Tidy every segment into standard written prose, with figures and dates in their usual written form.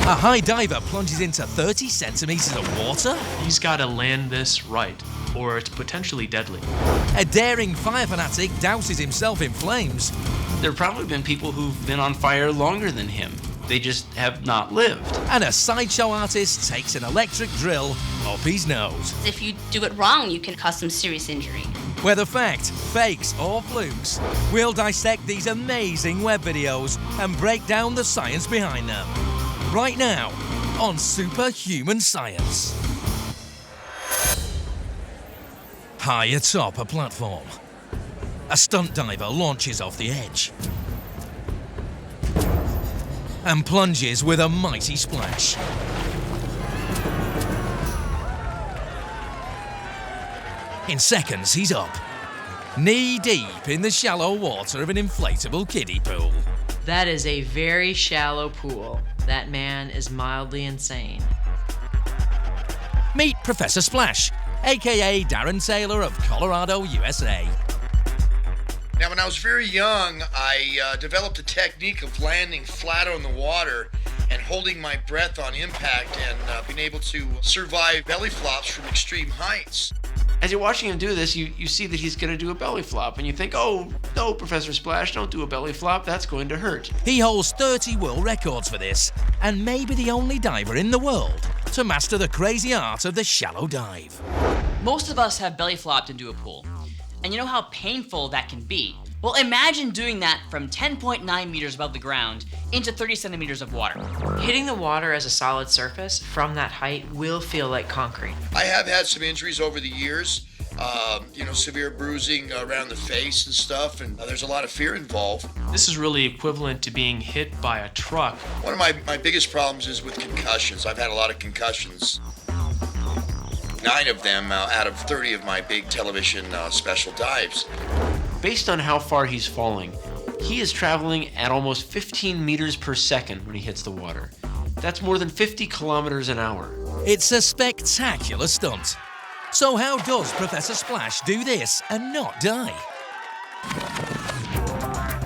A high diver plunges into 30 centimeters of water? He's got to land this right, or it's potentially deadly. A daring fire fanatic douses himself in flames. There have probably been people who've been on fire longer than him. They just have not lived. And a sideshow artist takes an electric drill up his nose. If you do it wrong, you can cause some serious injury. Whether fact, fakes, or flukes, we'll dissect these amazing web videos and break down the science behind them. Right now, on Superhuman Science. High atop a platform, a stunt diver launches off the edge and plunges with a mighty splash. In seconds, he's up, knee-deep in the shallow water of an inflatable kiddie pool. That is a very shallow pool. That man is mildly insane. Meet Professor Splash, aka Darren Taylor of Colorado, USA. Now, when I was very young, I developed a technique of landing flat on the water and holding my breath on impact and being able to survive belly flops from extreme heights. As you're watching him do this, you see that he's going to do a belly flop, and you think, oh, no, Professor Splash, don't do a belly flop, that's going to hurt. He holds 30 world records for this, and may be the only diver in the world to master the crazy art of the shallow dive. Most of us have belly flopped into a pool, and you know how painful that can be. Well, imagine doing that from 10.9 meters above the ground into 30 centimeters of water. Hitting the water as a solid surface from that height will feel like concrete. I have had some injuries over the years, severe bruising around the face and stuff, and there's a lot of fear involved. This is really equivalent to being hit by a truck. One of my biggest problems is with concussions. I've had a lot of concussions. 9 of them out of 30 of my big television special dives. Based on how far he's falling, he is traveling at almost 15 meters per second when he hits the water. That's more than 50 kilometers an hour. It's a spectacular stunt. So how does Professor Splash do this and not die?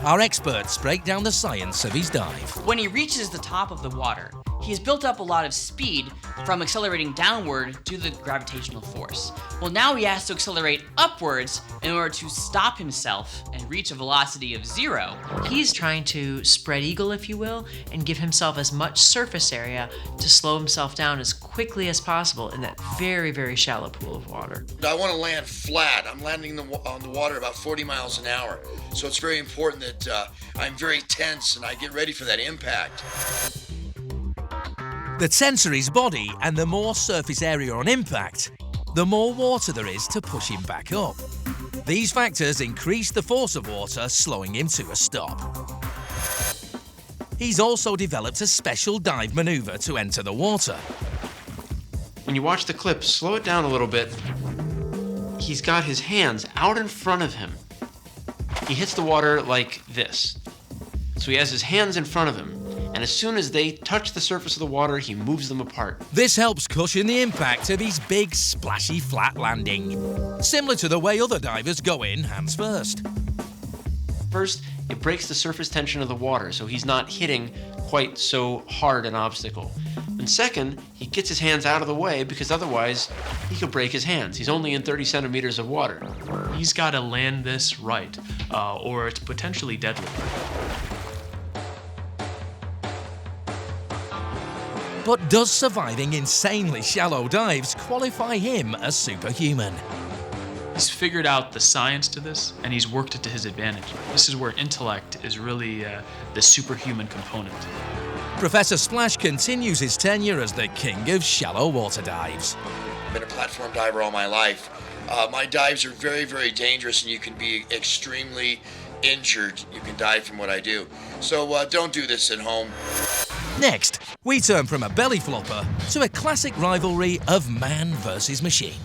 Our experts break down the science of his dive. When he reaches the top of the water, he has built up a lot of speed from accelerating downward due to the gravitational force. Well, now he has to accelerate upwards in order to stop himself and reach a velocity of 0. He's trying to spread eagle, if you will, and give himself as much surface area to slow himself down as quickly as possible in that very, very shallow pool of water. I want to land flat. I'm landing on the water about 40 miles an hour. So it's very important that I'm very tense and I get ready for that impact. The tenser his body and the more surface area on impact, the more water there is to push him back up. These factors increase the force of water, slowing him to a stop. He's also developed a special dive maneuver to enter the water. When you watch the clip, slow it down a little bit. He's got his hands out in front of him. He hits the water like this. So he has his hands in front of him. And as soon as they touch the surface of the water, he moves them apart. This helps cushion the impact of his big, splashy, flat landing, similar to the way other divers go in hands first. First, it breaks the surface tension of the water, so he's not hitting quite so hard an obstacle. And second, he gets his hands out of the way because otherwise he could break his hands. He's only in 30 centimeters of water. He's got to land this right, or it's potentially deadly. But does surviving insanely shallow dives qualify him as superhuman? He's figured out the science to this, and he's worked it to his advantage. This is where intellect is really the superhuman component. Professor Splash continues his tenure as the king of shallow water dives. I've been a platform diver all my life. My dives are very, very dangerous, and you can be extremely injured. You can die from what I do. So don't do this at home. Next, we turn from a belly flopper to a classic rivalry of man versus machine.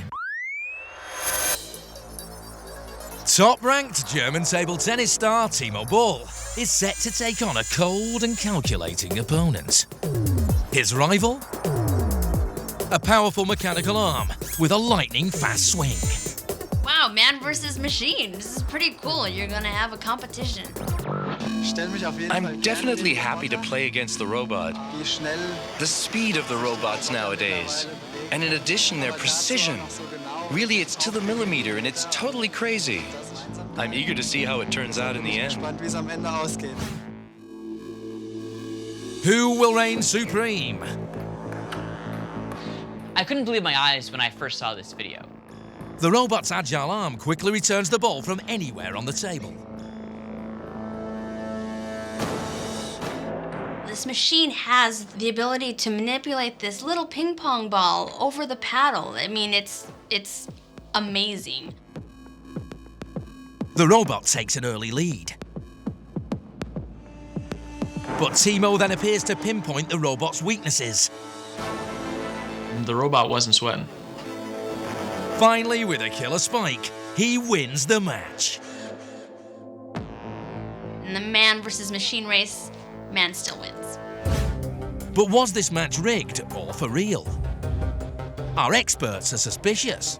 Top-ranked German table tennis star Timo Boll is set to take on a cold and calculating opponent. His rival? A powerful mechanical arm with a lightning-fast swing. Wow, man versus machine. This is pretty cool. You're gonna have a competition. I'm definitely happy to play against the robot. The speed of the robots nowadays. And in addition, their precision. Really, it's to the millimeter, and it's totally crazy. I'm eager to see how it turns out in the end. Who will reign supreme? I couldn't believe my eyes when I first saw this video. The robot's agile arm quickly returns the ball from anywhere on the table. This machine has the ability to manipulate this little ping pong ball over the paddle. I mean, it's amazing. The robot takes an early lead. But Timo then appears to pinpoint the robot's weaknesses. The robot wasn't sweating. Finally, with a killer spike, he wins the match. In the man versus machine race, man still wins. But was this match rigged or for real? Our experts are suspicious.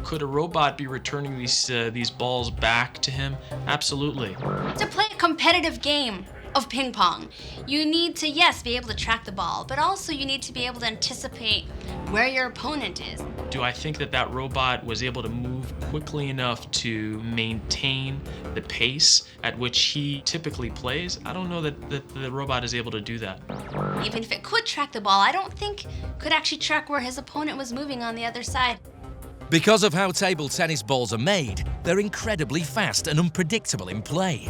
Could a robot be returning these balls back to him? Absolutely. To play a competitive game of ping pong, you need to, yes, be able to track the ball, but also you need to be able to anticipate where your opponent is. Do I think that robot was able to move quickly enough to maintain the pace at which he typically plays? I don't know that the robot is able to do that. Even if it could track the ball, I don't think it could actually track where his opponent was moving on the other side. Because of how table tennis balls are made, they're incredibly fast and unpredictable in play.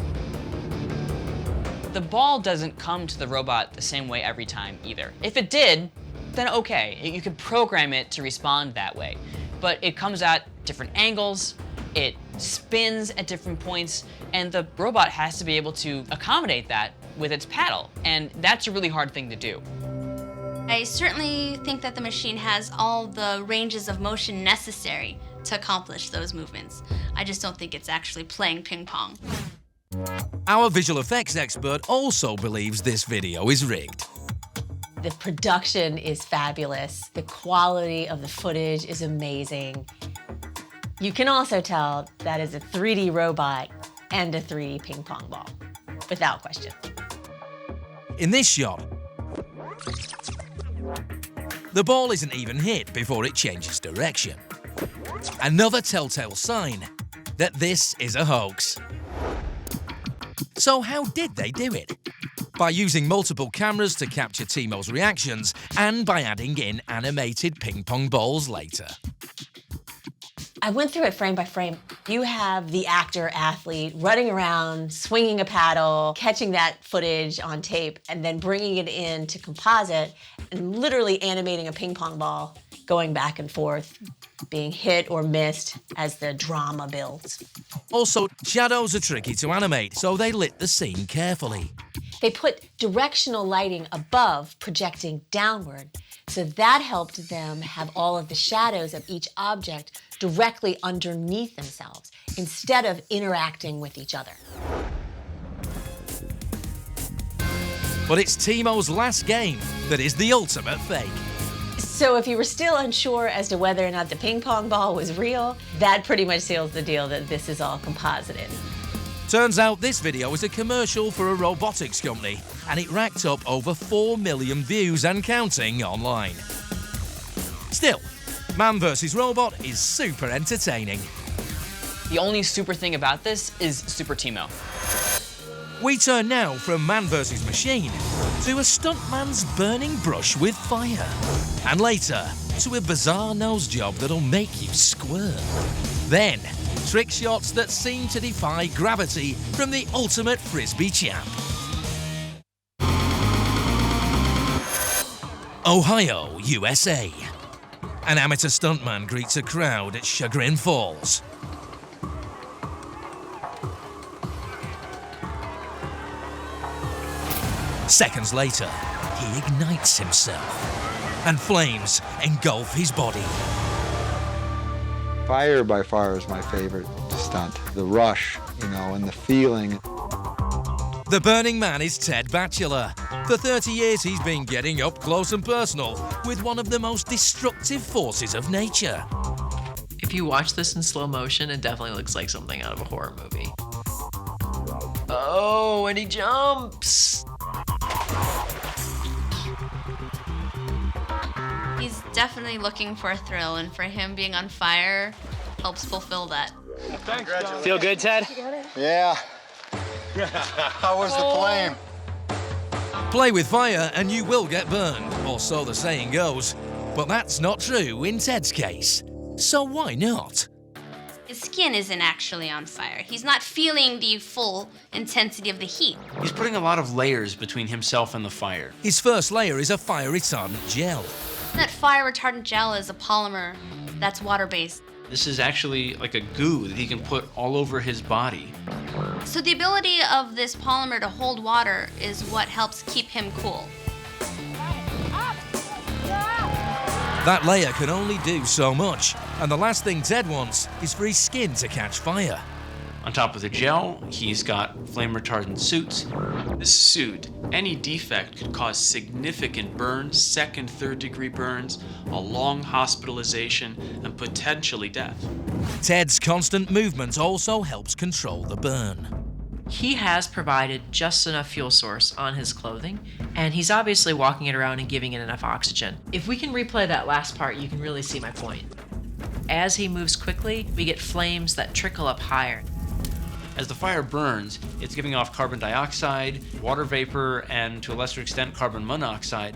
The ball doesn't come to the robot the same way every time either. If it did, then okay, you could program it to respond that way. But it comes at different angles, it spins at different points, and the robot has to be able to accommodate that with its paddle, and that's a really hard thing to do. I certainly think that the machine has all the ranges of motion necessary to accomplish those movements. I just don't think it's actually playing ping pong. Our visual effects expert also believes this video is rigged. The production is fabulous. The quality of the footage is amazing. You can also tell that is a 3D robot and a 3D ping pong ball, without question. In this shot, the ball isn't even hit before it changes direction. Another telltale sign that this is a hoax. So how did they do it? By using multiple cameras to capture Timo's reactions and by adding in animated ping pong balls later. I went through it frame by frame. You have the actor-athlete running around, swinging a paddle, catching that footage on tape, and then bringing it in to composite and literally animating a ping pong ball, going back and forth, being hit or missed as the drama builds. Also, shadows are tricky to animate, so they lit the scene carefully. They put directional lighting above, projecting downward, so that helped them have all of the shadows of each object directly underneath themselves, instead of interacting with each other. But it's Timo's last game that is the ultimate fake. So if you were still unsure as to whether or not the ping pong ball was real, that pretty much seals the deal that this is all composited. Turns out this video is a commercial for a robotics company, and it racked up over 4 million views and counting online. Still, Man vs. Robot is super entertaining. The only super thing about this is Super Timo. We turn now from Man vs. Machine to a stuntman's burning brush with fire. And later, to a bizarre nose job that'll make you squirm. Then, trick shots that seem to defy gravity from the ultimate frisbee champ. Ohio, USA. An amateur stuntman greets a crowd at Chagrin Falls. Seconds later, he ignites himself, and flames engulf his body. Fire by far is my favorite stunt. The rush, and the feeling. The Burning Man is Ted Batchelor. For 30 years, he's been getting up close and personal with one of the most destructive forces of nature. If you watch this in slow motion, it definitely looks like something out of a horror movie. Oh, and he jumps. He's definitely looking for a thrill, and for him being on fire helps fulfill that. Feel good, Ted? Yeah. How was the flame? Play with fire and you will get burned, or so the saying goes. But that's not true in Ted's case. So why not? His skin isn't actually on fire. He's not feeling the full intensity of the heat. He's putting a lot of layers between himself and the fire. His first layer is a fire retardant gel. That fire retardant gel is a polymer that's water-based. This is actually like a goo that he can put all over his body. So the ability of this polymer to hold water is what helps keep him cool. That layer can only do so much, and the last thing Ted wants is for his skin to catch fire. On top of the gel, he's got flame retardant suits. This suit, any defect could cause significant burns, second, third degree burns, a long hospitalization, and potentially death. Ted's constant movement also helps control the burn. He has provided just enough fuel source on his clothing, and he's obviously walking it around and giving it enough oxygen. If we can replay that last part, you can really see my point. As he moves quickly, we get flames that trickle up higher. As the fire burns, it's giving off carbon dioxide, water vapor, and to a lesser extent, carbon monoxide.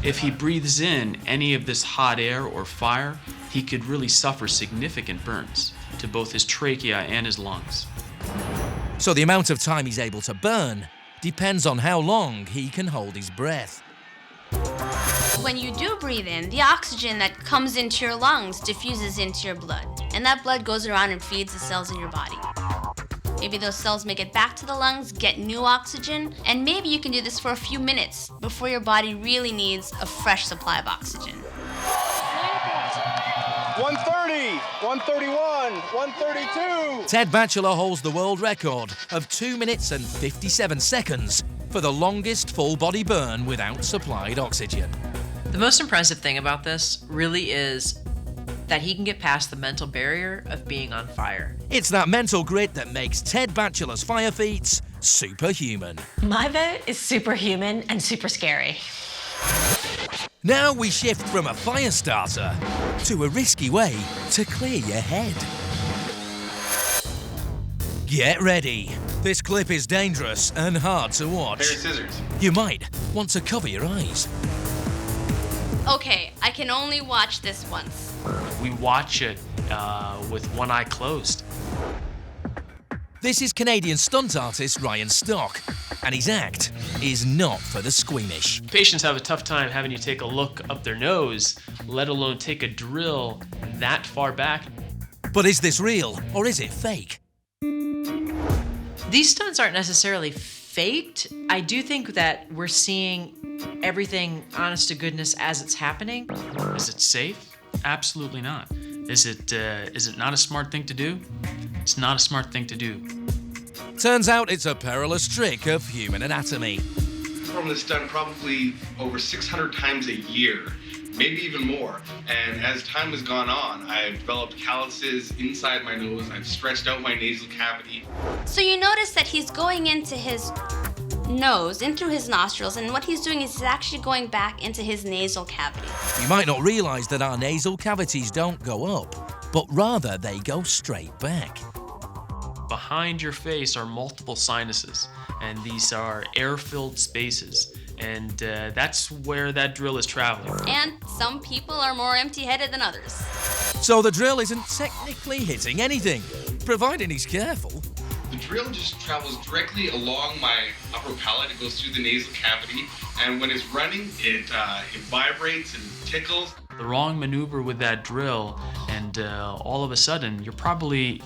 If he breathes in any of this hot air or fire, he could really suffer significant burns to both his trachea and his lungs. So the amount of time he's able to burn depends on how long he can hold his breath. When you do breathe in, the oxygen that comes into your lungs diffuses into your blood, and that blood goes around and feeds the cells in your body. Maybe those cells make it back to the lungs, get new oxygen, and maybe you can do this for a few minutes before your body really needs a fresh supply of oxygen. 130, 131, 132. Ted Batchelor holds the world record of 2 minutes and 57 seconds for the longest full-body burn without supplied oxygen. The most impressive thing about this really is that he can get past the mental barrier of being on fire. It's that mental grit that makes Ted Batchelor's fire feats superhuman. My vote is superhuman and super scary. Now we shift from a fire starter to a risky way to clear your head. Get ready. This clip is dangerous and hard to watch. Pair of scissors. You might want to cover your eyes. Okay, I can only watch this once. We watch it with one eye closed. This is Canadian stunt artist Ryan Stock, and his act is not for the squeamish. Patients have a tough time having you take a look up their nose, let alone take a drill that far back. But is this real, or is it fake? These stunts aren't necessarily faked. I do think that we're seeing everything honest to goodness as it's happening. Is it safe? Absolutely not. Is it not a smart thing to do? It's not a smart thing to do. Turns out it's a perilous trick of human anatomy. Perform this stunt probably over 600 times a year, maybe even more. And as time has gone on, I've developed calluses inside my nose. I've stretched out my nasal cavity. So you notice that he's going into his nose, in through his nostrils, and what he's doing is he's actually going back into his nasal cavity. You might not realize that our nasal cavities don't go up, but rather they go straight back. Behind your face are multiple sinuses, and these are air-filled spaces, and that's where that drill is traveling. And some people are more empty-headed than others. So the drill isn't technically hitting anything, providing he's careful. The drill just travels directly along my upper palate. It goes through the nasal cavity, and when it's running, it vibrates and tickles. The wrong maneuver with that drill, and all of a sudden, you're probably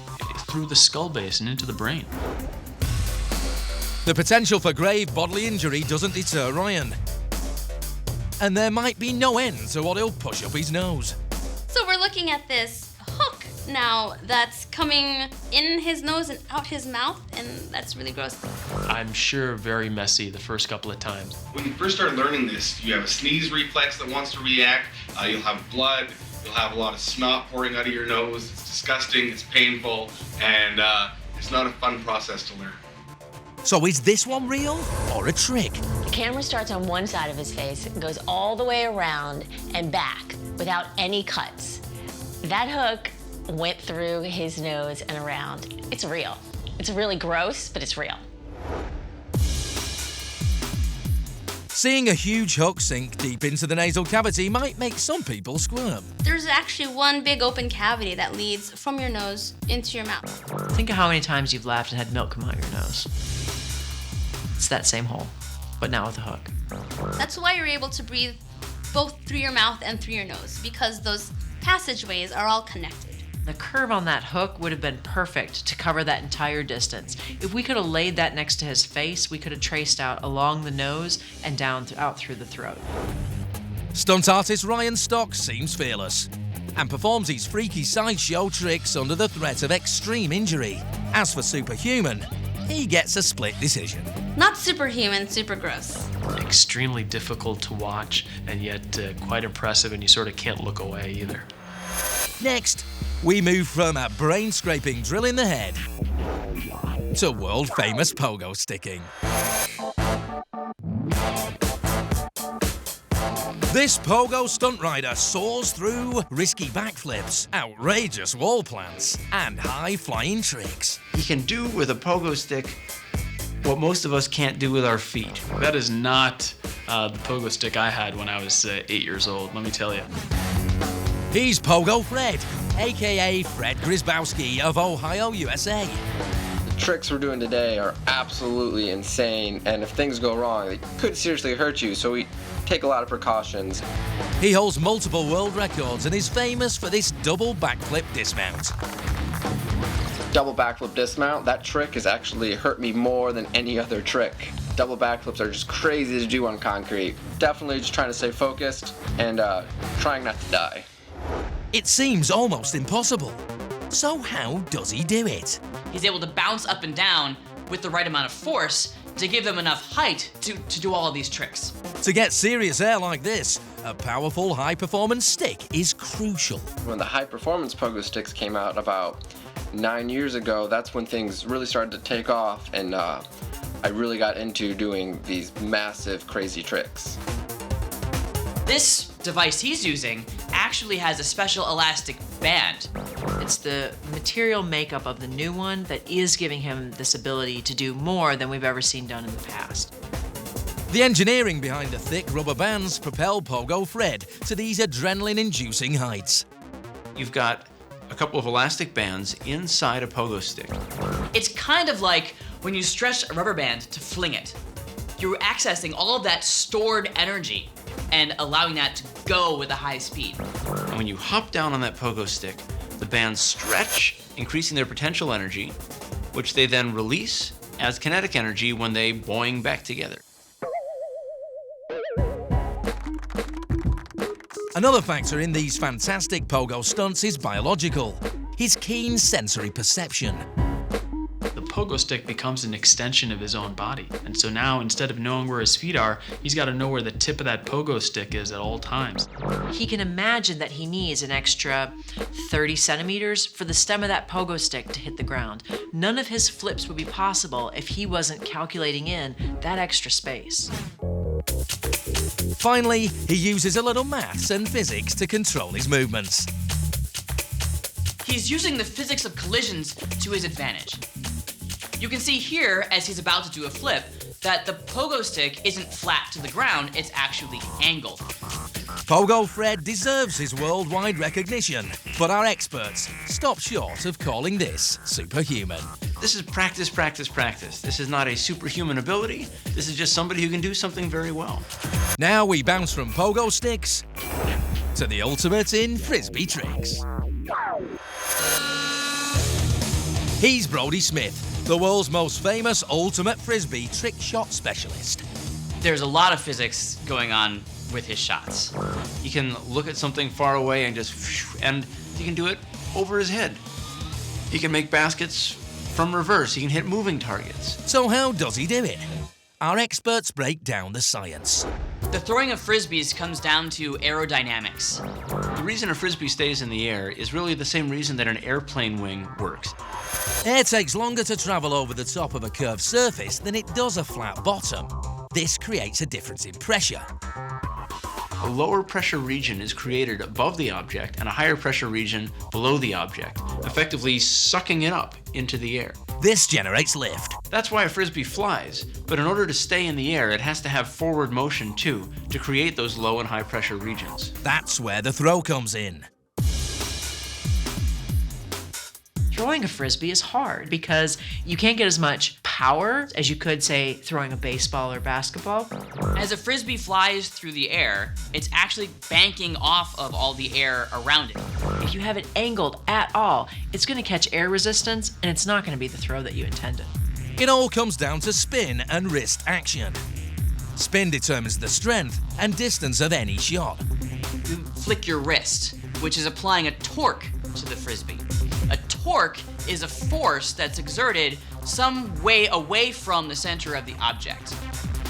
through the skull base and into the brain. The potential for grave bodily injury doesn't deter Ryan. And there might be no end to what he'll push up his nose. So we're looking at this hook now that's coming in his nose and out his mouth, and that's really gross. I'm sure very messy the first couple of times. When you first start learning this, you have a sneeze reflex that wants to react. You'll have blood. You'll have a lot of snot pouring out of your nose. It's disgusting. It's painful, and it's not a fun process to learn. So is this one real or a trick? The camera starts on one side of his face, goes all the way around and back without any cuts. That hook went through his nose and around. It's real. It's really gross, but it's real. Seeing a huge hook sink deep into the nasal cavity might make some people squirm. There's actually one big open cavity that leads from your nose into your mouth. Think of how many times you've laughed and had milk come out your nose. It's that same hole, but now with a hook. That's why you're able to breathe both through your mouth and through your nose, because those passageways are all connected. The curve on that hook would have been perfect to cover that entire distance. If we could have laid that next to his face, we could have traced out along the nose and down out through the throat. Stunt artist Ryan Stock seems fearless and performs his freaky sideshow tricks under the threat of extreme injury. As for Superhuman, he gets a split decision. Not superhuman, super gross. Extremely difficult to watch, and yet quite impressive, and you sort of can't look away either. Next, we move from a brain-scraping drill in the head to world-famous pogo sticking. This pogo stunt rider soars through risky backflips, outrageous wall plants, and high-flying tricks. He can do with a pogo stick what most of us can't do with our feet. That is not the pogo stick I had when I was 8 years old, let me tell you. He's Pogo Fred, aka Fred Grisbowski of Ohio, USA. The tricks we're doing today are absolutely insane, and if things go wrong, they could seriously hurt you, so we take a lot of precautions. He holds multiple world records and is famous for this double backflip dismount. Double backflip dismount, that trick has actually hurt me more than any other trick. Double backflips are just crazy to do on concrete. Definitely just trying to stay focused and trying not to die. It seems almost impossible. So how does he do it? He's able to bounce up and down with the right amount of force to give them enough height to do all of these tricks. To get serious air like this, a powerful high-performance stick is crucial. When the high-performance pogo sticks came out about 9 years ago, that's when things really started to take off, and I really got into doing these massive, crazy tricks. This device he's using actually has a special elastic band. It's the material makeup of the new one that is giving him this ability to do more than we've ever seen done in the past. The engineering behind the thick rubber bands propel Pogo Fred to these adrenaline-inducing heights. You've got a couple of elastic bands inside a pogo stick. It's kind of like when you stretch a rubber band to fling it. You're accessing all of that stored energy and allowing that to go with a high speed. And when you hop down on that pogo stick, the bands stretch, increasing their potential energy, which they then release as kinetic energy when they boing back together. Another factor in these fantastic pogo stunts is biological, his keen sensory perception. The pogo stick becomes an extension of his own body. And so now, instead of knowing where his feet are, he's got to know where the tip of that pogo stick is at all times. He can imagine that he needs an extra 30 centimeters for the stem of that pogo stick to hit the ground. None of his flips would be possible if he wasn't calculating in that extra space. Finally, he uses a little maths and physics to control his movements. He's using the physics of collisions to his advantage. You can see here, as he's about to do a flip, that the pogo stick isn't flat to the ground, it's actually angled. Pogo Fred deserves his worldwide recognition, but our experts stop short of calling this superhuman. This is practice, practice, practice. This is not a superhuman ability. This is just somebody who can do something very well. Now we bounce from pogo sticks to the ultimate in frisbee tricks. He's Brody Smith, the world's most famous ultimate frisbee trick shot specialist. There's a lot of physics going on with his shots. He can look at something far away and and he can do it over his head. He can make baskets from reverse. He can hit moving targets. So how does he do it? Our experts break down the science. The throwing of frisbees comes down to aerodynamics. The reason a frisbee stays in the air is really the same reason that an airplane wing works. Air takes longer to travel over the top of a curved surface than it does a flat bottom. This creates a difference in pressure. A lower pressure region is created above the object and a higher pressure region below the object, effectively sucking it up into the air. This generates lift. That's why a frisbee flies, but in order to stay in the air, it has to have forward motion too, to create those low and high pressure regions. That's where the throw comes in. Throwing a frisbee is hard because you can't get as much power as you could, say, throwing a baseball or basketball. As a frisbee flies through the air, it's actually banking off of all the air around it. If you have it angled at all, it's going to catch air resistance and it's not going to be the throw that you intended. It all comes down to spin and wrist action. Spin determines the strength and distance of any shot. You flick your wrist, which is applying a torque to the frisbee. A torque is a force that's exerted some way away from the center of the object.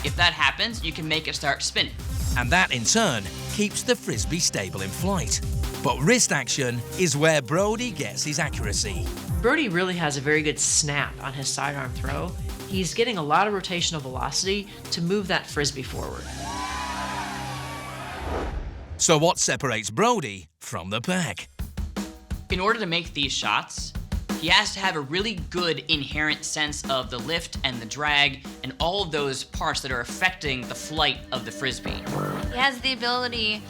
If that happens, you can make it start spinning. And that, in turn, keeps the frisbee stable in flight. But wrist action is where Brody gets his accuracy. Brody really has a very good snap on his sidearm throw. He's getting a lot of rotational velocity to move that frisbee forward. So what separates Brody from the pack? In order to make these shots, he has to have a really good inherent sense of the lift and the drag and all of those parts that are affecting the flight of the frisbee. He has the ability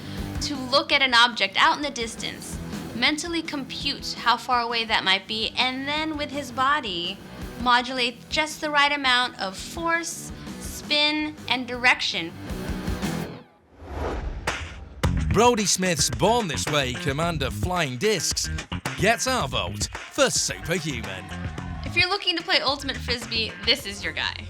to look at an object out in the distance, mentally compute how far away that might be, and then with his body, modulate just the right amount of force, spin, and direction. Brody Smith's Born This Way command of flying discs gets our vote for Superhuman. If you're looking to play Ultimate Frisbee, this is your guy.